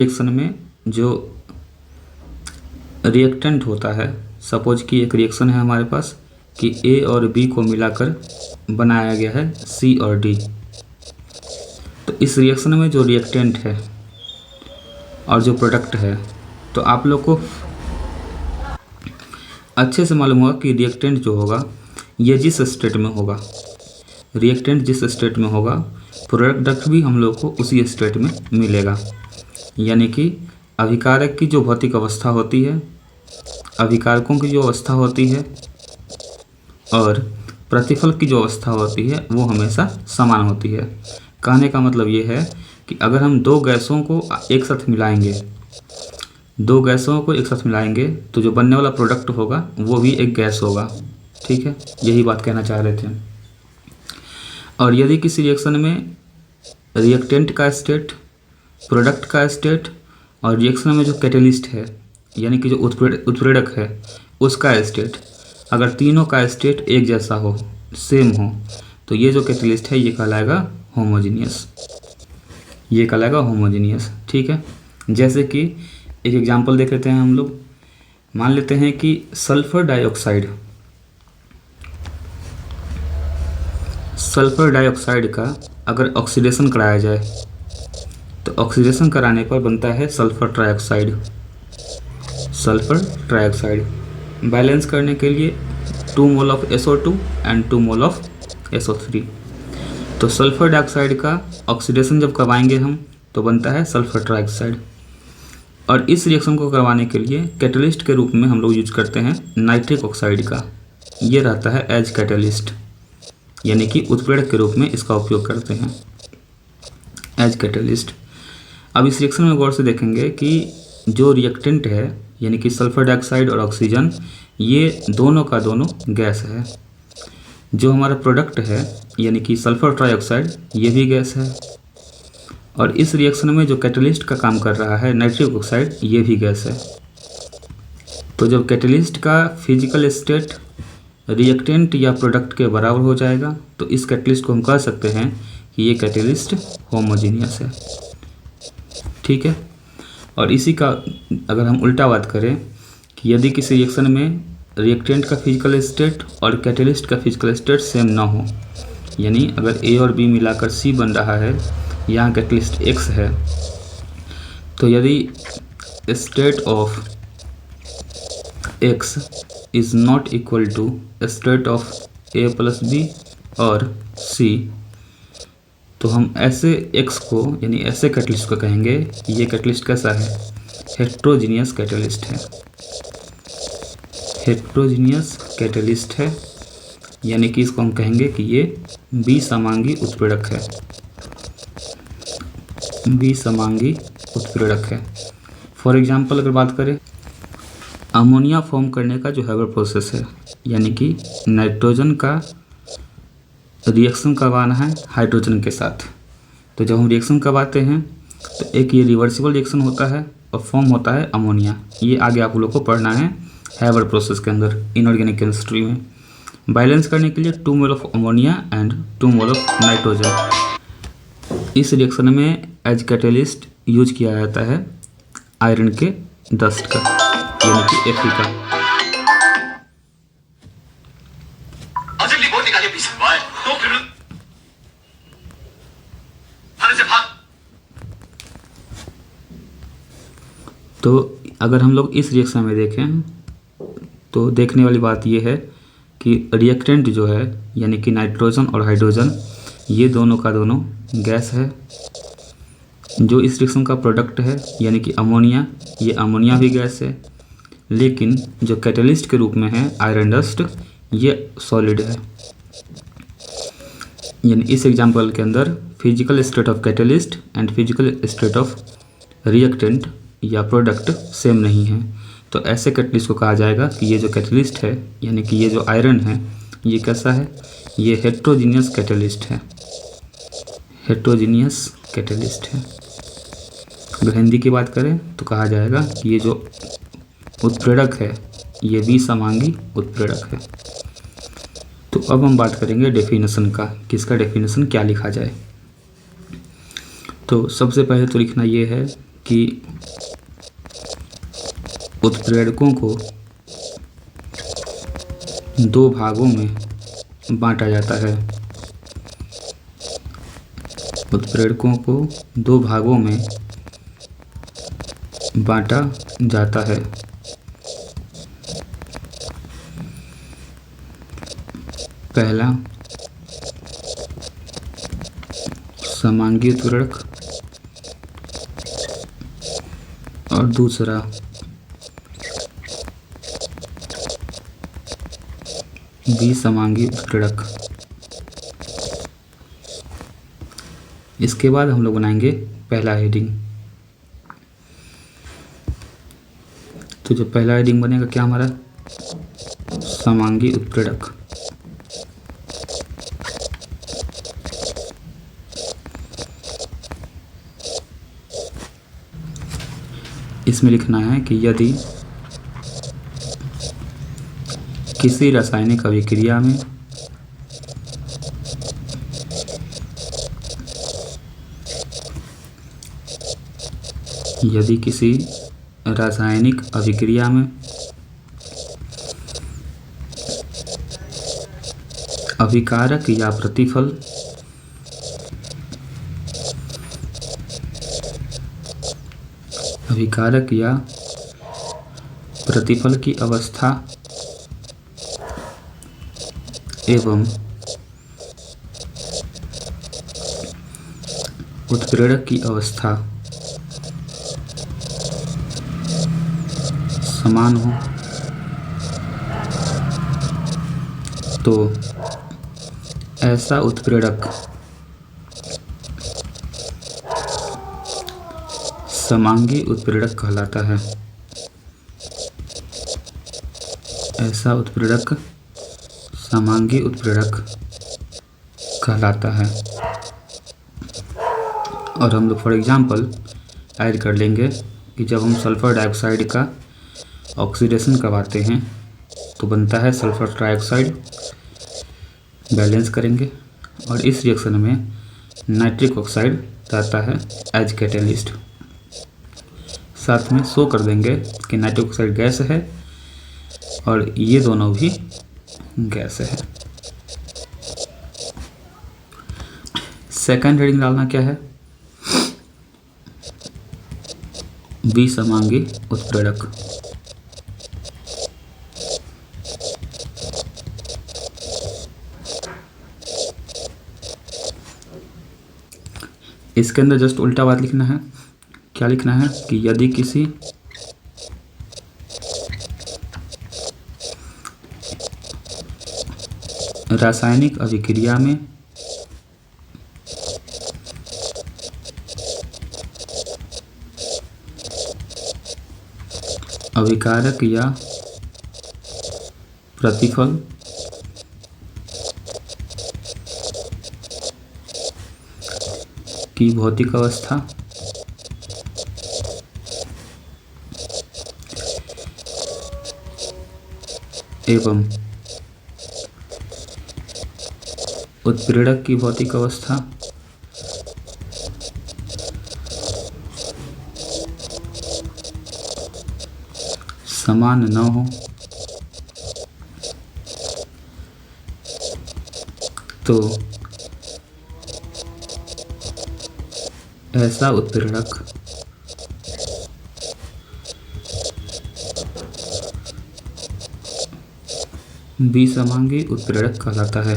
Reaction में जो reactant होता है, सपोज कि एक रिएक्शन है हमारे पास कि ए और बी को मिलाकर बनाया गया है सी और डी। तो इस रिएक्शन में जो रिएक्टेंट है और जो प्रोडक्ट है, तो आप लोग को अच्छे से मालूम होगा कि रिएक्टेंट जो होगा ये जिस स्टेट में होगा, रिएक्टेंट जिस स्टेट में होगा, प्रोडक्ट भी हम लोग को उसी स्टेट में मिलेगा। यानी कि अभिकारक की जो भौतिक अवस्था होती है, अभिकारकों की जो अवस्था होती है और प्रतिफल की जो अवस्था होती है वो हमेशा समान होती है। कहने का मतलब ये है कि अगर हम दो गैसों को एक साथ मिलाएंगे, तो जो बनने वाला प्रोडक्ट होगा वो भी एक गैस होगा। ठीक है, यही बात कहना चाह रहे थे। और यदि किसी रिएक्शन में रिएक्टेंट का स्टेट, प्रोडक्ट का स्टेट और रिएक्शन में जो कैटेलिस्ट है यानी कि जो उत्प्रेरक है उसका स्टेट, अगर तीनों का स्टेट एक जैसा हो, सेम हो, तो ये जो कैटेलिस्ट है ये कहलाएगा होमोजीनियस। ठीक है, जैसे कि एक एग्जांपल देख लेते हैं हम लोग। मान लेते हैं कि सल्फर डाइऑक्साइड का अगर ऑक्सीडेशन कराया जाए तो ऑक्सीडेशन कराने पर बनता है सल्फर ट्राइऑक्साइड। बैलेंस करने के लिए 2 mole of SO2 and 2 mole of SO3। तो सल्फर डाइऑक्साइड का ऑक्सीडेशन जब करवाएंगे हम तो बनता है सल्फर ट्राइऑक्साइड। और इस रिएक्शन को करवाने के लिए कैटलिस्ट के रूप में हम लोग यूज करते हैं नाइट्रिक ऑक्साइड का। ये रहता है एज कैटलिस्ट, यानी कि उत्प्रेरक के रूप में इसका उपयोग करते हैं एज कैटलिस्ट। अब इस रिएक्शन में गौर से देखेंगे कि जो रिएक्टेंट है यानी कि सल्फर डाइऑक्साइड और ऑक्सीजन, ये दोनों का दोनों गैस है। जो हमारा प्रोडक्ट है यानी कि सल्फर ट्राइऑक्साइड, ये भी गैस है। और इस रिएक्शन में जो कैटलिस्ट का काम कर रहा है नाइट्रिक ऑक्साइड, ये भी गैस है। तो जब कैटलिस्ट का फिजिकल स्टेट रिएक्टेंट या प्रोडक्ट के बराबर हो जाएगा तो इस कैटलिस्ट को हम कह सकते हैं कि ये कैटलिस्ट होमोजीनियस है। ठीक है, और इसी का अगर हम उल्टा बात करें कि यदि किसी रिएक्शन में रिएक्टेंट का फिजिकल स्टेट और कैटलिस्ट का फिजिकल स्टेट सेम ना हो, यानी अगर ए और बी मिलाकर सी बन रहा है, यहाँ कैटलिस्ट X है, तो यदि state of X is not equal to state of A plus B और C, तो हम ऐसे X को यानी ऐसे कैटलिस्ट को कहेंगे कि ये कैटलिस्ट कैसा है, हेट्रोजीनियस कैटलिस्ट है। यानी कि इसको हम कहेंगे कि ये विसमांगी उत्प्रेरक है। फॉर एग्जांपल अगर बात करें, अमोनिया फॉर्म करने का जो हैबर प्रोसेस है, यानी कि नाइट्रोजन का रिएक्शन करवाना है हाइड्रोजन के साथ। तो जब हम रिएक्शन करवाते हैं तो एक ये रिवर्सिबल रिएक्शन होता है और फॉर्म होता है अमोनिया। ये आगे आप लोग को पढ़ना है हैबर प्रोसेस के अंदर, इनऑर्गेनिक केमिस्ट्री में। बैलेंस करने के लिए 2 mole of ammonia and 2 mole of nitrogen. इस रिएक्शन में एज कैटलिस्ट यूज किया जाता है आयरन के डस्ट का, यानी कि Fe का। तो अगर हम लोग इस रिएक्शन में देखें तो देखने वाली बात यह है कि रिएक्टेंट जो है यानी कि नाइट्रोजन और हाइड्रोजन, ये दोनों का दोनों गैस है। जो इस रिएक्शन का प्रोडक्ट है यानी कि अमोनिया, ये अमोनिया भी गैस है। लेकिन जो कैटलिस्ट के रूप में है आयरन डस्ट, ये सॉलिड है। यानी इस एग्जांपल के अंदर physical state of catalyst and physical state of reactant या प्रोडक्ट सेम नहीं है। तो ऐसे कैटलिस्ट को कहा जाएगा कि ये जो कैटलिस्ट है यानी कि ये जो आयरन है, ये कैसा है, ये हेट्रोजीनियस कैटलिस्ट है। अगर हिंदी की बात करें तो कहा जाएगा कि ये जो उत्प्रेरक है ये विसमांगी उत्प्रेरक है। तो अब हम बात करेंगे डेफिनेशन का, कि इसका डेफिनेशन क्या लिखा जाए। तो सबसे पहले तो लिखना ये है कि उत्प्रेरकों को दो भागों में बांटा जाता है। उत्प्रेरकों को दो भागों में बांटा जाता है। पहला समांगी उत्प्रेरक और दूसरा विसमांगी उत्प्रेरक। इसके बाद हम लोग बनाएंगे पहला हेडिंग। तो जो पहला हेडिंग बनेगा क्या हमारा, समांगी उत्प्रेरक। इसमें लिखना है कि यदि किसी रासायनिक अभिक्रिया में अभिकारक या प्रतिफल की अवस्था एवं उत्प्रेरक की अवस्था समान हो तो ऐसा उत्प्रेरक समांगी उत्प्रेरक कहलाता है। ऐसा उत्प्रेरक समांगी उत्प्रेरक कहलाता है। और हम लोग फॉर एग्जांपल ऐड कर लेंगे कि जब हम सल्फर डाइऑक्साइड का ऑक्सीडेशन करवाते हैं तो बनता है सल्फर ट्राइऑक्साइड। बैलेंस करेंगे और इस रिएक्शन में नाइट्रिक ऑक्साइड रहता है एज कैटेलिस्ट। साथ में शो कर देंगे कि नाइट्रिक ऑक्साइड गैस है और ये दोनों भी गैस है। सेकंड हेडिंग डालना क्या है, विसमांगी उत्प्रेरक। इसके अंदर जस्ट उल्टा बात लिखना है। क्या लिखना है कि यदि किसी रासायनिक अभिक्रिया में अभिकारक या प्रतिफल की भौतिक अवस्था एवं उत्प्रेरक की भौतिक अवस्था समान न हो तो ऐसा उत्प्रेरक विसमांगी उत्प्रेरक कहलाता है।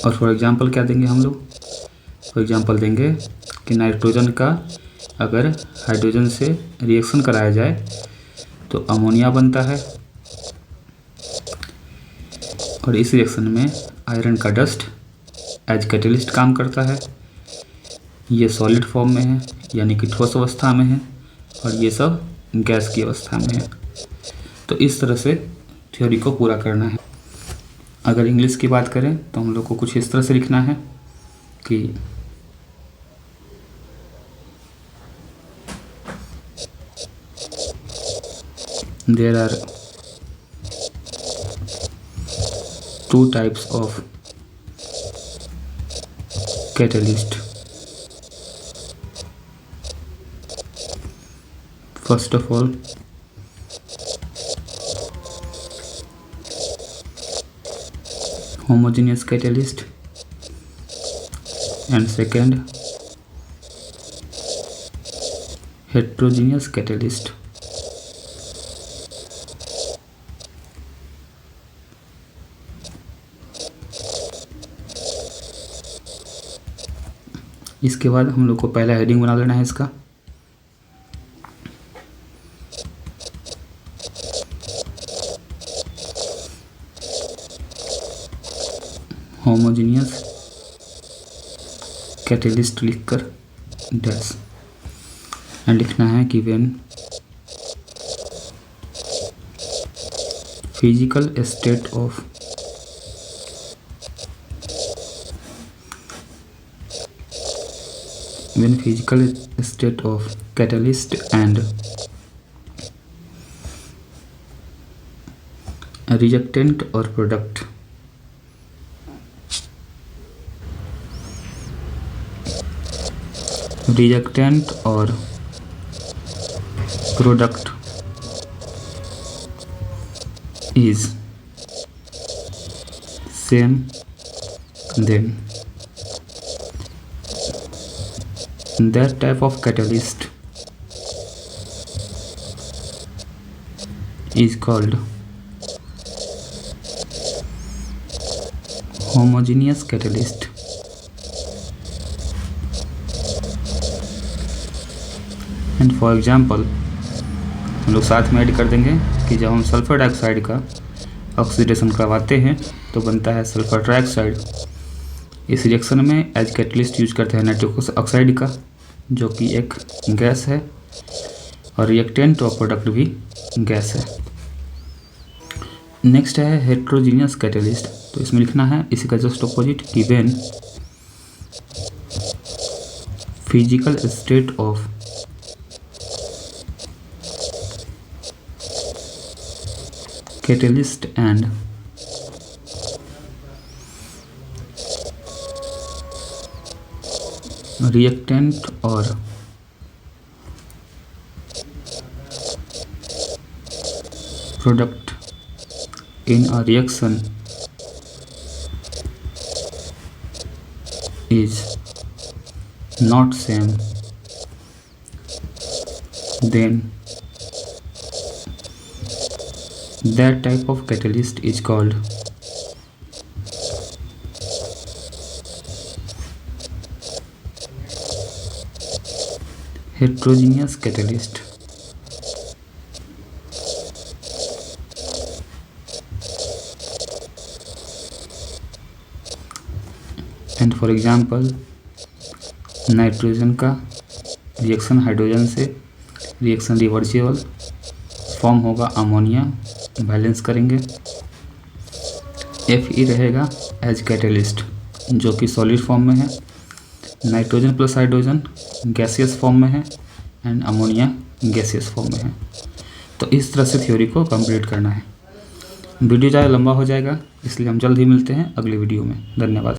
और फॉर एग्जांपल क्या देंगे हम लोग, फॉर एग्जांपल देंगे कि नाइट्रोजन का अगर हाइड्रोजन से रिएक्शन कराया जाए तो अमोनिया बनता है और इस रिएक्शन में आयरन का डस्ट एज कैटलिस्ट काम करता है। ये सॉलिड फॉर्म में है यानी कि ठोस अवस्था में है और ये सब गैस की अवस्था में है। तो इस तरह से थ्योरी को पूरा करना है। अगर इंग्लिश की बात करें तो हम लोग को कुछ इस तरह से लिखना है कि there are two types of catalyst. First of all, homogeneous catalyst, and second, heterogeneous catalyst. इसके बाद हम लोग को पहला हेडिंग बना लेना है इसका। होमोजेनियस कैटलिस्ट लिखकर डैश एंड लिखना है कि when physical state of catalyst and reactant or product is same, then that type of catalyst is called homogeneous catalyst. And for example हम लोग साथ में ऐड कर देंगे कि जब हम सल्फर डाइऑक्साइड का ऑक्सीडेशन करवाते हैं तो बनता है सल्फर ट्राइऑक्साइड। इस रिएक्शन में एज कैटलिस्ट यूज करते हैं नाइट्रस ऑक्साइड का, जो कि एक गैस है, और रिएक्टेंट और प्रोडक्ट भी गैस है। नेक्स्ट है हेट्रोजीनियस कैटलिस्ट। तो इसमें लिखना है इसी का जस्ट ऑपोजिट कि when physical state of catalyst and reactant or product in a reaction is not same, then that type of catalyst is called heterogeneous catalyst. And for example nitrogen का reaction hydrogen से reaction reversible form होगा ammonia, balance करेंगे। Fe रहेगा as catalyst जो कि solid form में है, nitrogen plus hydrogen gaseous form में है, एंड अमोनिया गैसियस फॉर्म में है। तो इस तरह से थ्योरी को कंप्लीट करना है। वीडियो ज़्यादा लंबा हो जाएगा, इसलिए हम जल्द ही मिलते हैं अगली वीडियो में। धन्यवाद।